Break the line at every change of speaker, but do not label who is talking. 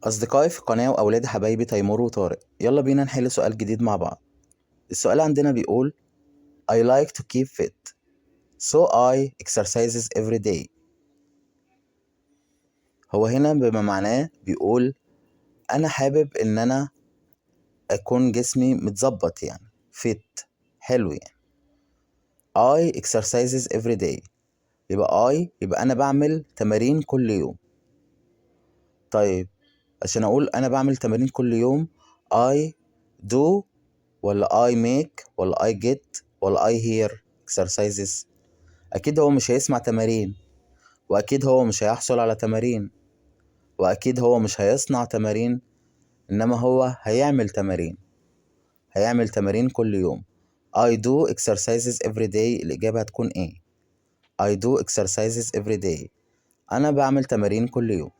أصدقائي في القناة وأولاد حبايبي تيمور وطارق، يلا بينا نحل سؤال جديد مع بعض. السؤال عندنا بيقول I like to keep fit so I exercises every day. هو هنا بما معناه بيقول أنا حابب إن أنا أكون جسمي متظبط، يعني fit، حلو يعني. I exercises every day يبقى أنا بعمل تمارين كل يوم. طيب عشان أقول أنا بعمل تمارين كل يوم I do ولا I make ولا I get ولا I hear exercises؟ أكيد هو مش هيسمع تمارين، وأكيد هو مش هيحصل على تمارين، وأكيد هو مش هيصنع تمارين، إنما هو هيعمل تمارين كل يوم. I do exercises every day، الإجابة هتكون إيه؟ I do exercises every day، أنا بعمل تمارين كل يوم.